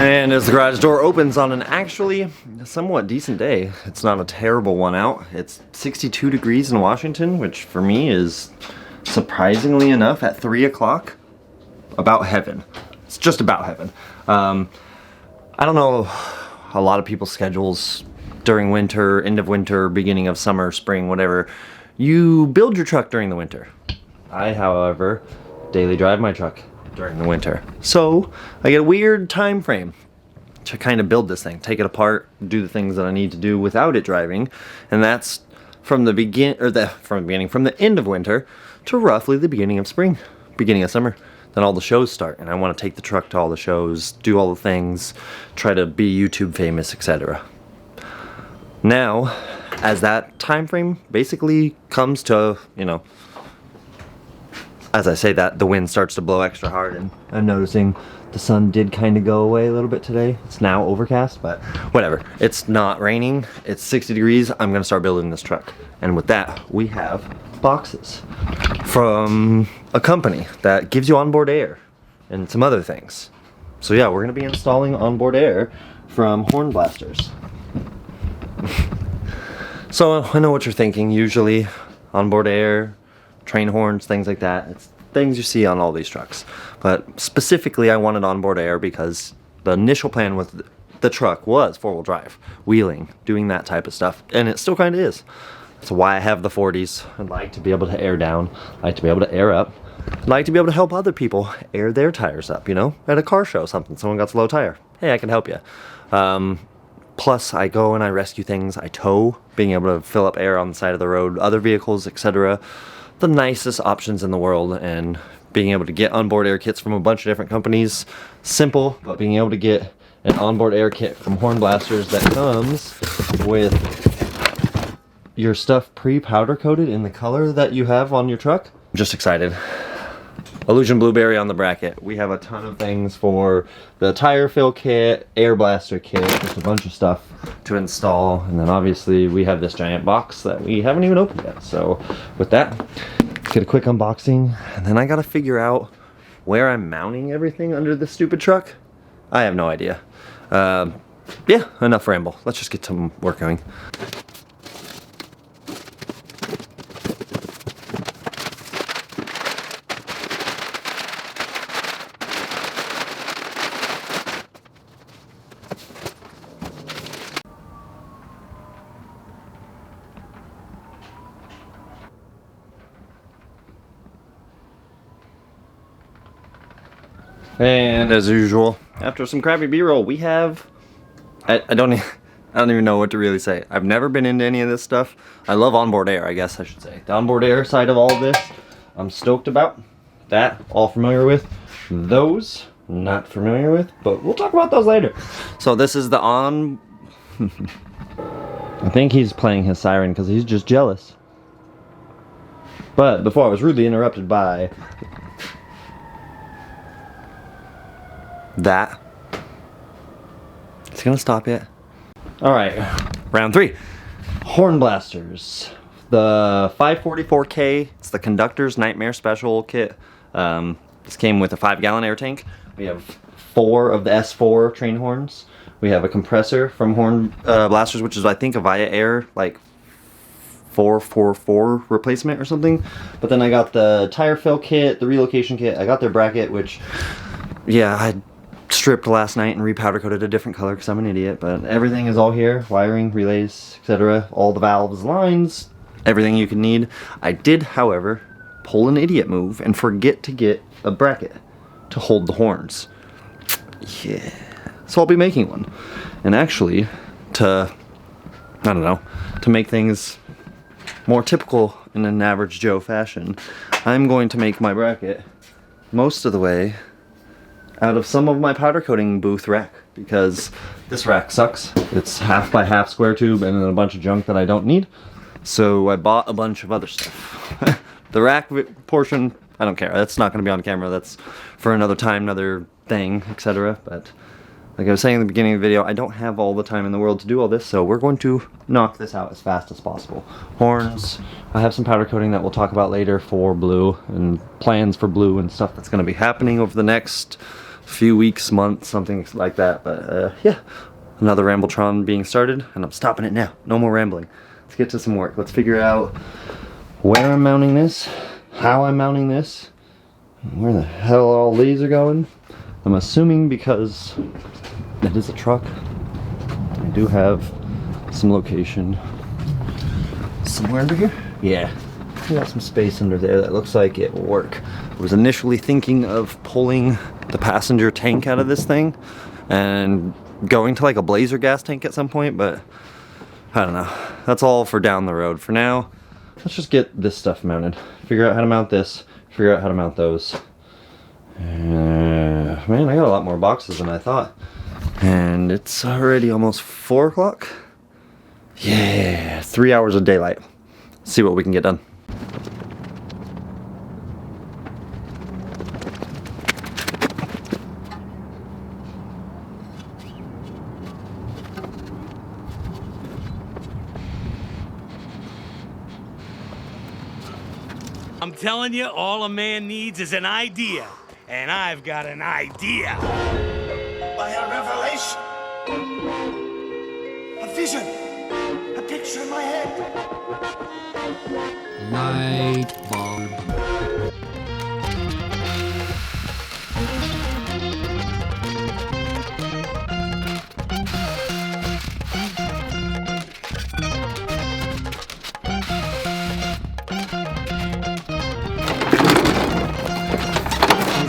And as the garage door opens on an actually somewhat decent day, it's not a terrible one out. It's 62 degrees in Washington, which for me is surprisingly enough at 3 o'clock about heaven. It's just about heaven. I don't know a lot of people's schedules during winter, end of winter, beginning of summer, spring, whatever. You build your truck during the winter. I, however, daily drive my truck during the winter. So I get a weird time frame to kind of build this thing, take it apart, do the things that I need to do without it driving, and that's from the end of winter to roughly the beginning of spring, beginning of summer. Then all the shows start, and I want to take the truck to all the shows, do all the things, try to be YouTube famous, etc. Now, as that time frame basically comes to, you know, as I say that, the wind starts to blow extra hard, and I'm noticing the sun did kind of go away a little bit today. It's now overcast, but whatever. It's not raining. It's 60 degrees. I'm going to start building this truck. And with that, we have boxes from a company that gives you onboard air and some other things. So yeah, we're going to be installing onboard air from Horn Blasters. So I know what you're thinking. Usually onboard air, TrainHorns, things like that. It's things you see on all these trucks. But specifically, I wanted onboard air because the initial plan with the truck was four-wheel drive, wheeling, doing that type of stuff, and it still kind of is. That's why I have the 40s. I'd like to be able to air down, I'd like to be able to air up, I'd like to be able to help other people air their tires up, you know? At a car show or something, someone got a low tire. Hey, I can help you. Plus, I go and I rescue things, I tow, being able to fill up air on the side of the road, other vehicles, etc. The nicest options in the world, and being able to get onboard air kits from a bunch of different companies. Simple, but being able to get an onboard air kit from Horn Blasters that comes with your stuff pre-powder coated in the color that you have on your truck. I'm just excited. Illusion Blueberry on the bracket. We have a ton of things for the tire fill kit, air blaster kit, just a bunch of stuff to install. And then obviously we have this giant box that we haven't even opened yet. So with that, let's get a quick unboxing. And then I gotta figure out where I'm mounting everything under this stupid truck. I have no idea. Yeah, enough ramble. Let's just get some work going. And as usual, after some crappy B-roll, we have, I don't even know what to really say. I've never been into any of this stuff. I love onboard air, I guess I should say. The onboard air side of all of this, I'm stoked about. That, all familiar with. Those, not familiar with, but we'll talk about those later. So this is the I think he's playing his siren because he's just jealous. But before I was rudely interrupted by that. It's gonna stop yet. Alright, round 3. Horn Blasters. The 544K, it's the Conductor's Nightmare Special kit. This came with a 5-gallon air tank. We have 4 of the S4 TrainHorns. We have a compressor from Horn Blasters, which is I think a Via Air, like 444 replacement or something. But then I got the tire fill kit, the relocation kit. I got their bracket, which, yeah, I stripped last night and repowder coated a different color because I'm an idiot, but everything is all here. Wiring, relays, etc. All the valves, lines, everything you can need. I did, however, pull an idiot move and forget to get a bracket to hold the horns. Yeah. So I'll be making one. And actually, to make things more typical in an average Joe fashion, I'm going to make my bracket most of the way out of some of my powder coating booth rack, because this rack sucks. It's half by half square tube and then a bunch of junk that I don't need. So I bought a bunch of other stuff. The rack portion, I don't care. That's not going to be on camera. That's for another time, another thing, etc. But like I was saying in the beginning of the video, I don't have all the time in the world to do all this, so we're going to knock this out as fast as possible. Horns, I have some powder coating that we'll talk about later for blue, and plans for blue and stuff that's going to be happening over the next few weeks, months, something like that. But yeah, another Rambletron being started, and I'm stopping it now. No more rambling. Let's get to some work. Let's figure out where I'm mounting this, how I'm mounting this, where the hell all these are going. I'm assuming because it is a truck, I do have some location somewhere under here. Yeah, we got some space under there that looks like it will work. I was initially thinking of pulling the passenger tank out of this thing and going to like a Blazer gas tank at some point, but I don't know. That's all for down the road. For now, let's just get this stuff mounted. Figure out how to mount this, figure out how to mount those. Man, I got a lot more boxes than I thought. And it's already almost 4 o'clock. Yeah, 3 hours of daylight. Let's see what we can get done. I'm telling you, all a man needs is an idea. And I've got an idea. By a revelation, a vision, a picture in my head. Light bulb.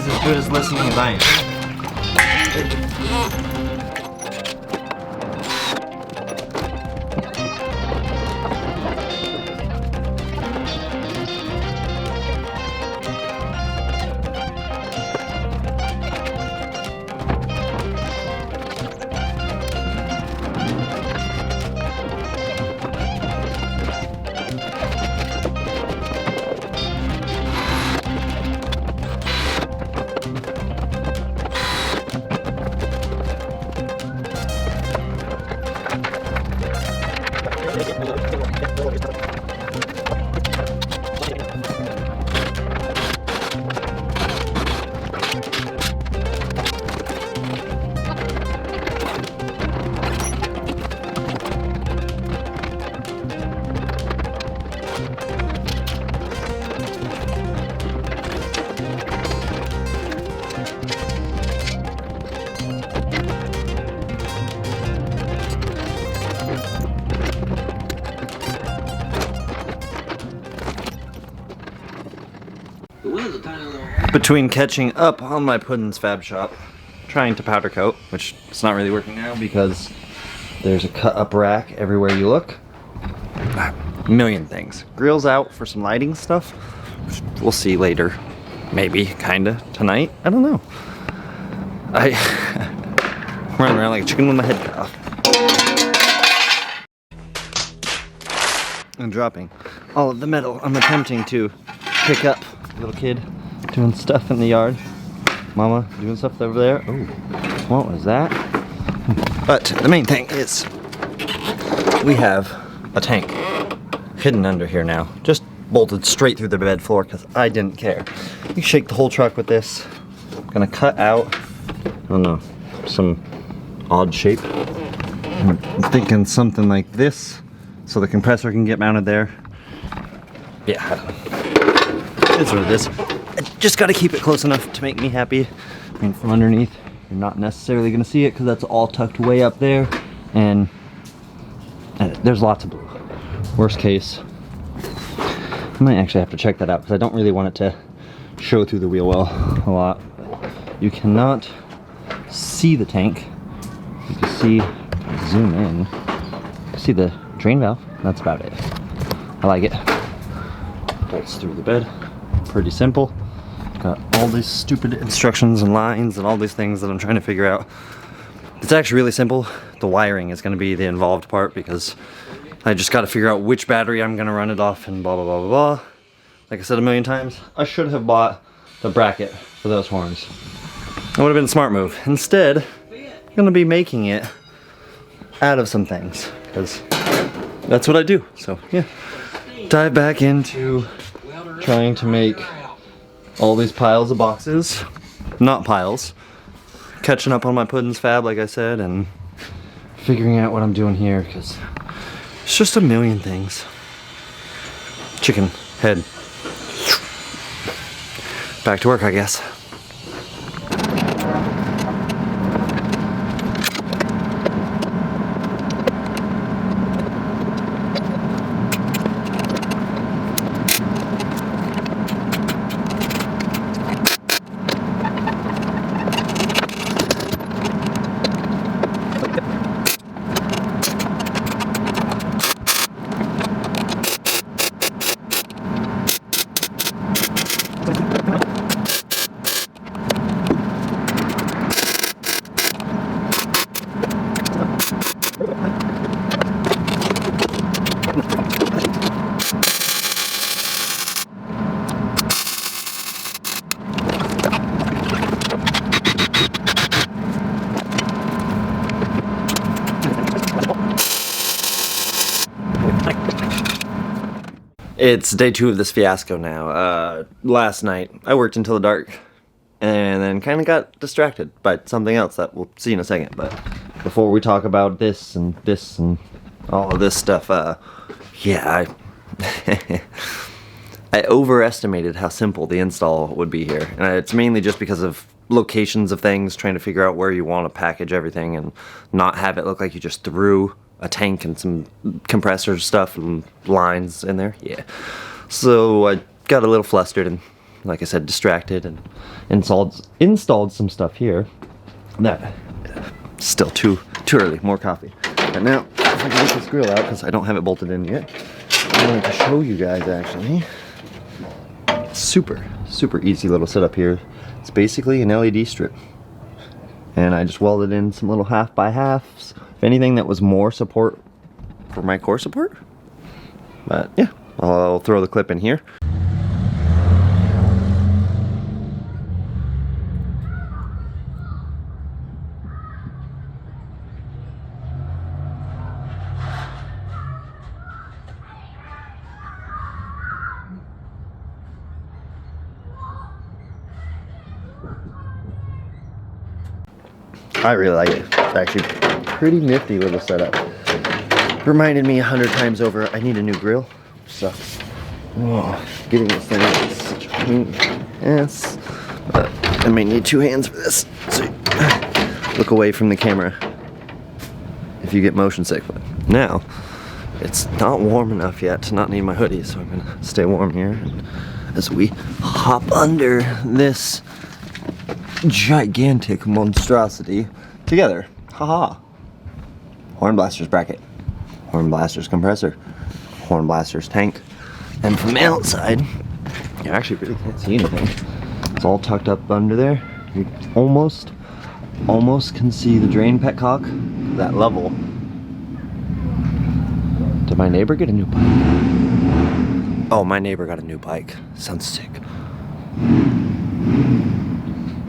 As good as listening as I am. Between catching up on my Puddin's Fab Shop, trying to powder coat, which it's not really working now because there's a cut up rack everywhere you look. A million things. Grill's out for some lighting stuff. We'll see later. Maybe, kinda, tonight. I don't know. I'm running around like a chicken with my head cut off. I'm dropping all of the metal I'm attempting to pick up. Little kid doing stuff in the yard. Mama doing stuff over there. Oh, what was that? But the main thing is we have a tank hidden under here now. Just bolted straight through the bed floor because I didn't care. You can shake the whole truck with this. I'm gonna cut out, I don't know, some odd shape. I'm thinking something like this so the compressor can get mounted there. Yeah, I don't know. It's what it is. I just gotta keep it close enough to make me happy. I mean, from underneath, you're not necessarily gonna see it because that's all tucked way up there, and there's lots of blue. Worst case, I might actually have to check that out because I don't really want it to show through the wheel well a lot. You cannot see the tank. You can see, zoom in, you can see the drain valve. That's about it. I like it. Bolts through the bed. Pretty simple. Got all these stupid instructions and lines and all these things that I'm trying to figure out. It's actually really simple. The wiring is going to be the involved part because I just got to figure out which battery I'm going to run it off and blah blah blah blah blah. Like I said a million times, I should have bought the bracket for those horns. That would have been a smart move. Instead, I'm going to be making it out of some things because that's what I do. So yeah, dive back into trying to make all these piles of boxes, not piles, catching up on my puddings fab, like I said, and figuring out what I'm doing here, because it's just a million things. Chicken head. Back to work, I guess. It's day 2 of this fiasco now. Last night, I worked until the dark, and then kind of got distracted by something else that we'll see in a second. But before we talk about this and all of this stuff, yeah, I overestimated how simple the install would be here. And it's mainly just because of locations of things, trying to figure out where you want to package everything and not have it look like you just threw a tank and some compressor stuff and lines in there. Yeah. So I got a little flustered and, like I said, distracted, and installed some stuff here. That still too early. More coffee. And now, if I can get this grill out, because I don't have it bolted in yet, I wanted to show you guys actually. Super easy little setup here. It's basically an LED strip, and I just welded in some little 1/2x1/2s. If anything, that was more support for my core support. But yeah, I'll throw the clip in here. I really like it. It's actually a pretty nifty little setup. Reminded me 100 times over, I need a new grill. Sucks. Oh, getting this thing is such a pain. Yes. But I may need 2 hands for this. So look away from the camera if you get motion sick. But now, it's not warm enough yet to not need my hoodie, so I'm gonna stay warm here. And as we hop under this gigantic monstrosity together. Haha. Horn blasters bracket, horn blasters compressor, horn blasters tank, and from the outside, you actually really can't see anything. It's all tucked up under there. You almost can see the drain petcock, that level. Did my neighbor get a new bike? Oh, my neighbor got a new bike. Sounds sick.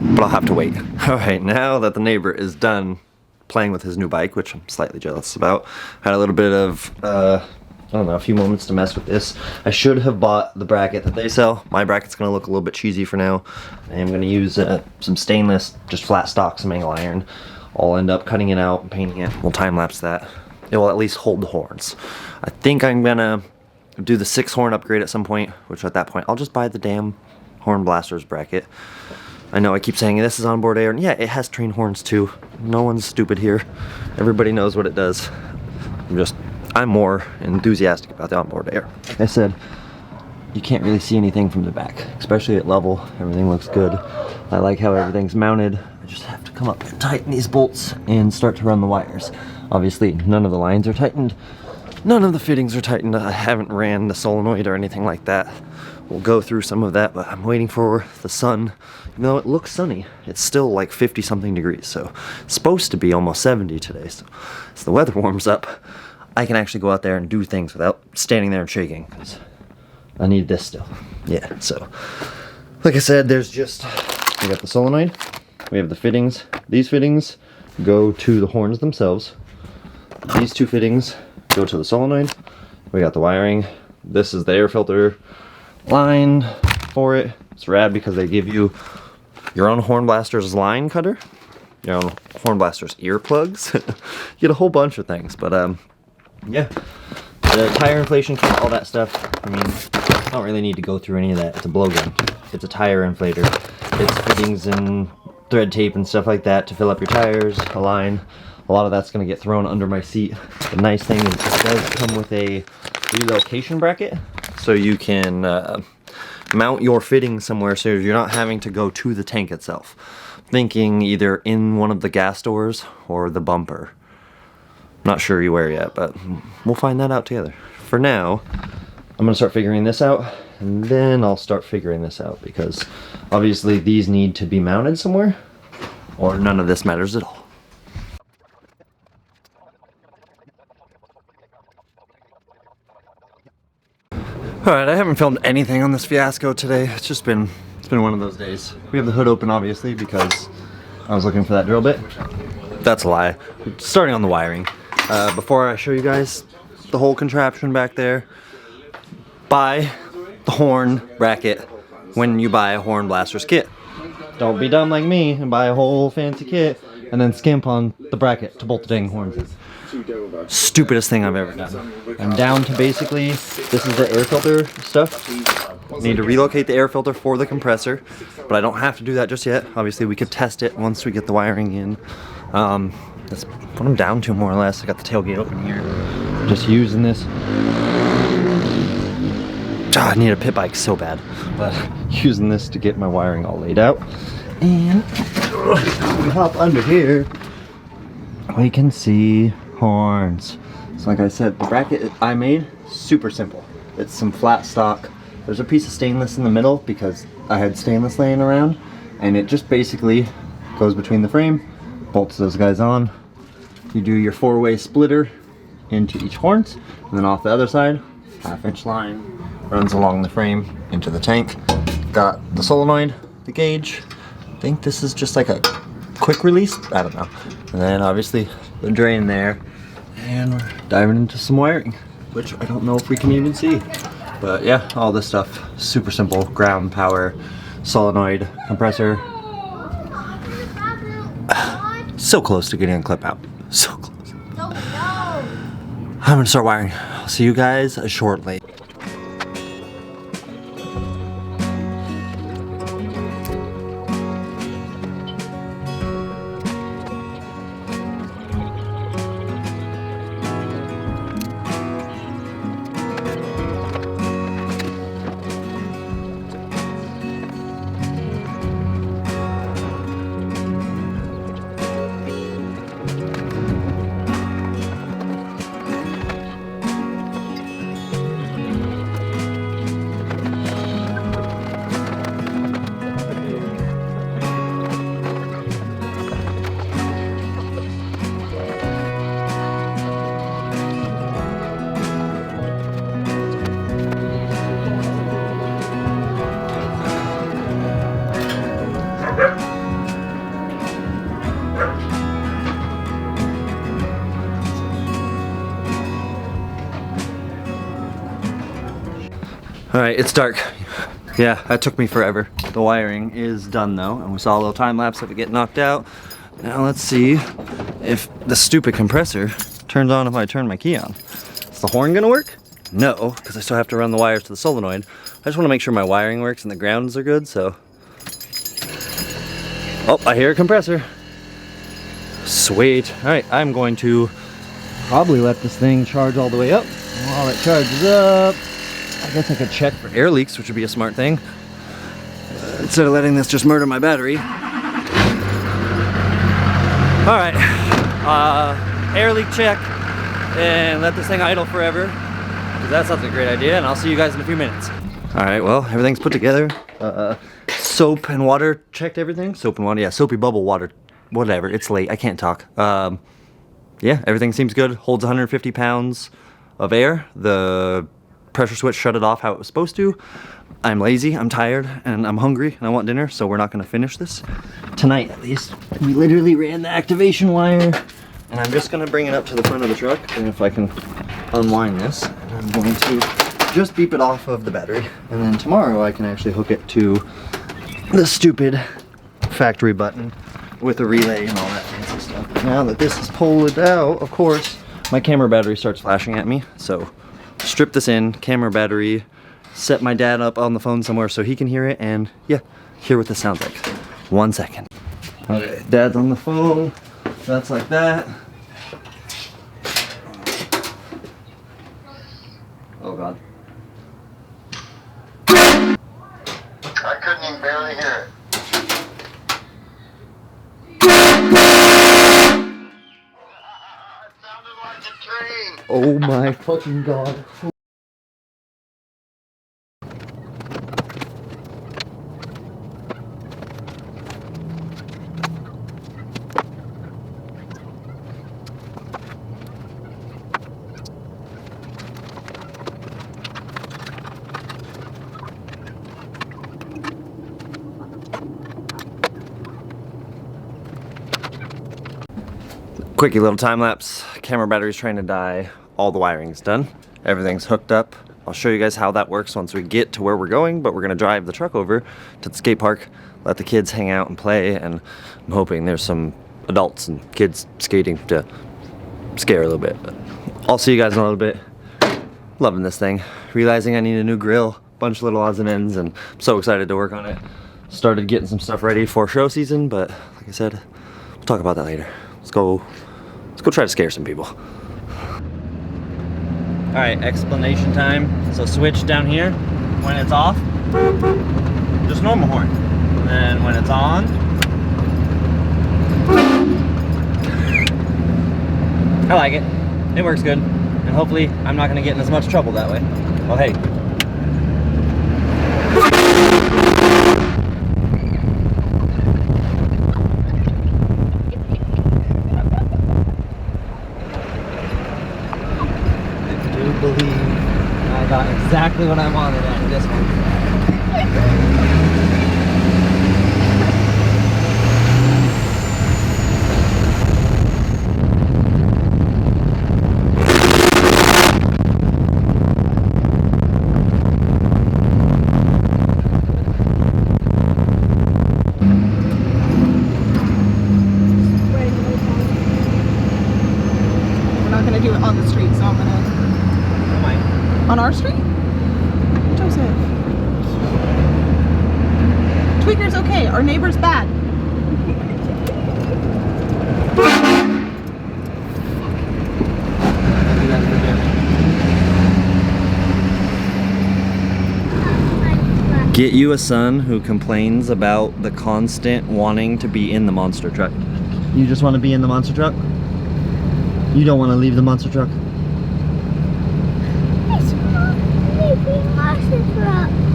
But I'll have to wait. Alright, now that the neighbor is done playing with his new bike, which I'm slightly jealous about, had a little bit of, I don't know, a few moments to mess with this. I should have bought the bracket that they sell. My bracket's going to look a little bit cheesy for now. I am going to use some stainless, just flat stock, some angle iron. I'll end up cutting it out and painting it. We'll time-lapse that. It will at least hold the horns. I think I'm going to do the 6-horn upgrade at some point, which at that point I'll just buy the damn horn blasters bracket. I know I keep saying this is onboard air, and yeah, it has TrainHorns too. No one's stupid here. Everybody knows what it does. I'm more enthusiastic about the onboard air. Like I said, you can't really see anything from the back, especially at level. Everything looks good. I like how everything's mounted. I just have to come up and tighten these bolts and start to run the wires. Obviously, none of the lines are tightened. None of the fittings are tightened. I haven't ran the solenoid or anything like that. We'll go through some of that, but I'm waiting for the sun. Even though it looks sunny, it's still like 50-something degrees, so it's supposed to be almost 70 today. So as the weather warms up, I can actually go out there and do things without standing there and shaking, because I need this still. Yeah, so like I said, we got the solenoid, we have the fittings. These fittings go to the horns themselves. These 2 fittings go to the solenoid. We got the wiring. This is the air filter line for it. It's rad because they give you your own horn blaster's line cutter. Horn Blaster's earplugs. You get a whole bunch of things, but yeah. The tire inflation kit, all that stuff. I mean, I don't really need to go through any of that. It's a blowgun. It's a tire inflator. It's fittings and thread tape and stuff like that to fill up your tires, align. A lot of that's going to get thrown under my seat. The nice thing is it does come with a relocation bracket, so you can mount your fittings somewhere so you're not having to go to the tank itself. Thinking either in one of the gas doors or the bumper. Not sure where yet, but we'll find that out together. For now, I'm gonna start figuring this out, and then I'll start figuring this out, because obviously these need to be mounted somewhere, or none of this matters at all. Alright, I haven't filmed anything on this fiasco today. It's been one of those days. We have the hood open, obviously, because I was looking for that drill bit. That's a lie. Starting on the wiring. Before I show you guys the whole contraption back there, buy the horn bracket when you buy a Horn Blaster's kit. Don't be dumb like me and buy a whole fancy kit and then skimp on the bracket to bolt the dang horns in. Stupidest thing I've ever done. I'm down to basically, this is the air filter stuff. Need to relocate the air filter for the compressor, but I don't have to do that just yet. Obviously we could test it once we get the wiring in. That's what I'm down to, more or less. I got the tailgate open here. Just using this. I need a pit bike so bad, but using this to get my wiring all laid out. And we hop under here, we can see horns. So like I said, the bracket I made, super simple. It's some flat stock. There's a piece of stainless in the middle because I had stainless laying around, and it just basically goes between the frame, bolts those guys on. You do your 4-way splitter into each horns, and then off the other side, 1/2-inch line runs along the frame into the tank. Got the solenoid, the gauge. I think this is just like a quick release, I don't know. And then obviously the drain there, and we're diving into some wiring, which I don't know if we can even see. But yeah, all this stuff, super simple. Ground, power, solenoid, compressor. So close to getting a clip out. So close. I'm gonna start wiring. I'll see you guys shortly. Alright, it's dark. Yeah, that took me forever. The wiring is done though, and we saw a little time lapse of it get knocked out. Now let's see if the stupid compressor turns on if I turn my key on. Is the horn gonna work? No, because I still have to run the wires to the solenoid. I just want to make sure my wiring works and the grounds are good, so. Oh, I hear a compressor. Sweet. Alright, I'm going to probably let this thing charge all the way up. While it charges up, I guess I could check for air leaks, which would be a smart thing. Instead of letting this just murder my battery. Alright, air leak check, and let this thing idle forever, because that sounds like a great idea, and I'll see you guys in a few minutes. Alright, well, everything's put together. Soap and water checked everything. Soap and water, yeah, soapy bubble water, whatever, it's late, I can't talk. Yeah, everything seems good, holds 150 pounds of air. The pressure switch shut it off how it was supposed to. I'm lazy, I'm tired, and I'm hungry, and I want dinner, so we're not gonna finish this tonight, at least. We literally ran the activation wire, and I'm just gonna bring it up to the front of the truck, and if I can unwind this, and I'm going to just beep it off of the battery, and then tomorrow I can actually hook it to the stupid factory button with a relay and all that fancy stuff. But now that this is pulled out, of course, my camera battery starts flashing at me. So strip this in, camera battery, set my dad up on the phone somewhere so he can hear it, and yeah, hear what this sounds like. 1 second. Okay, dad's on the phone. That's like that. Oh God. I couldn't even barely hear it. It sounded like a train. Oh my fucking God. Quickie little time lapse. Camera battery's trying to die. All the wiring's done. Everything's hooked up. I'll show you guys how that works once we get to where we're going, but we're gonna drive the truck over to the skate park, let the kids hang out and play, and I'm hoping there's some adults and kids skating to scare a little bit. But I'll see you guys in a little bit. Loving this thing. Realizing I need a new grill, bunch of little odds and ends, and I'm so excited to work on it. Started getting some stuff ready for show season, but like I said, we'll talk about that later. Let's go try to scare some people. All right, explanation time. So switch down here, when it's off, just normal horn. And then when it's on, I like it. It works good. And hopefully I'm not gonna get in as much trouble that way. Well, hey. Believe I got exactly what I wanted out of this one. We're not gonna do it on the street, so I'm gonna. On our street? Joseph. Tweaker's okay. Our neighbor's bad. Get you a son who complains about the constant wanting to be in the monster truck. You just want to be in the monster truck? You don't want to leave the monster truck?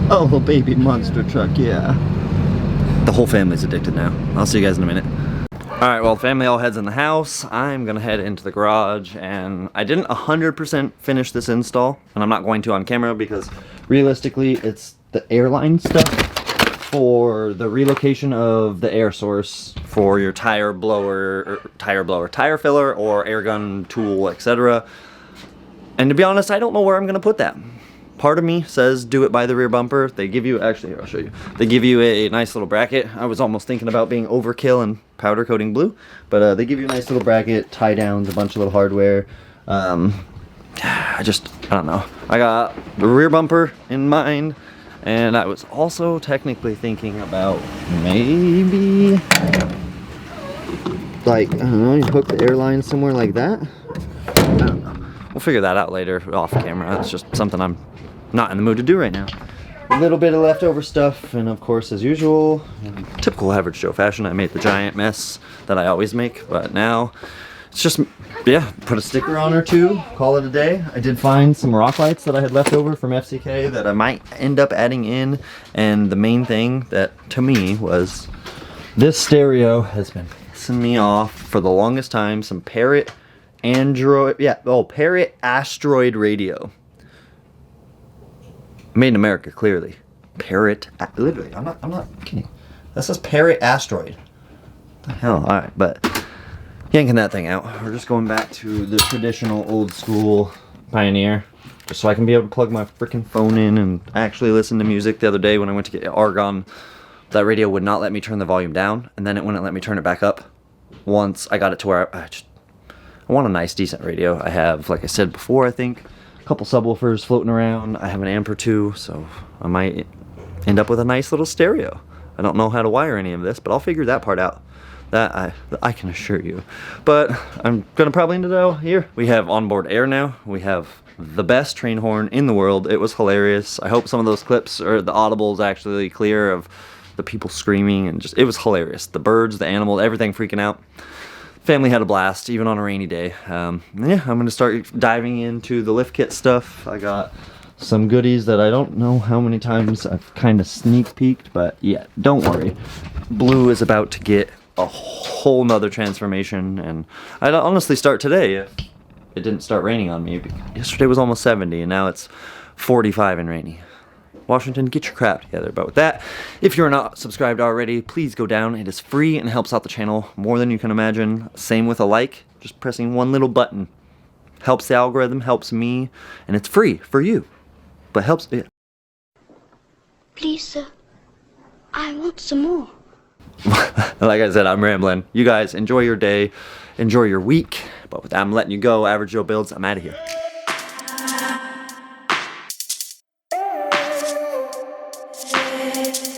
Oh, baby monster truck, yeah. The whole family's addicted now. I'll see you guys in a minute. Alright, well, family all heads in the house. I'm gonna head into the garage, and I didn't 100% finish this install, and I'm not going to on camera because realistically it's the airline stuff for the relocation of the air source for your tire filler, or air gun tool, etc. And to be honest, I don't know where I'm gonna put that. Part of me says do it by the rear bumper. They give you, actually here, I'll show you. They give you a nice little bracket. I was almost thinking about being overkill and powder coating blue, but they give you a nice little bracket, tie downs, a bunch of little hardware. I don't know. I got the rear bumper in mind, and I was also technically thinking about maybe, like, I don't know, you hook the airline somewhere like that. I don't know. We'll figure that out later off camera. It's just something I'm not in the mood to do right now. A little bit of leftover stuff, and of course, as usual, in typical average Joe fashion, I made the giant mess that I always make, but now it's just, yeah, put a sticker on or two, call it a day. I did find some rock lights that I had left over from FCK that I might end up adding in, and the main thing that, to me, was this stereo has been pissing me off for the longest time. Some Parrot Asteroid radio. Made in America, clearly. Parrot, literally, I'm not kidding. That says Parrot Asteroid. What the hell? Alright, but yanking that thing out. We're just going back to the traditional old school Pioneer. Just so I can be able to plug my freaking phone in and actually listen to music. The other day when I went to get Argon that radio would not let me turn the volume down, and then it wouldn't let me turn it back up. Once I got it to where I want a nice, decent radio. I have, like I said before, I think, a couple subwoofers floating around. I have an amp or two, so I might end up with a nice little stereo. I don't know how to wire any of this, but I'll figure that part out. That I can assure you. But I'm gonna probably end it out here. We have onboard air now. We have the best train horn in the world. It was hilarious. I hope some of those clips or the audibles actually clear of the people screaming, and just, it was hilarious. The birds, the animals, everything freaking out. Family had a blast, even on a rainy day. Yeah, I'm gonna start diving into the lift kit stuff. I got some goodies that I don't know how many times I've kind of sneak peeked, but yeah, don't worry. Blue is about to get a whole nother transformation, and I'd honestly start today if it didn't start raining on me. Yesterday was almost 70 and now it's 45 and rainy. Washington, get your crap together. But with that, if you're not subscribed already, please go down. It is free and helps out the channel more than you can imagine. Same with a like, just pressing one little button. Helps the algorithm, helps me, and it's free for you. But helps it. Please, sir, I want some more. Like I said, I'm rambling. You guys enjoy your day, enjoy your week. But with that, I'm letting you go. Average Joe Builds, I'm out of here.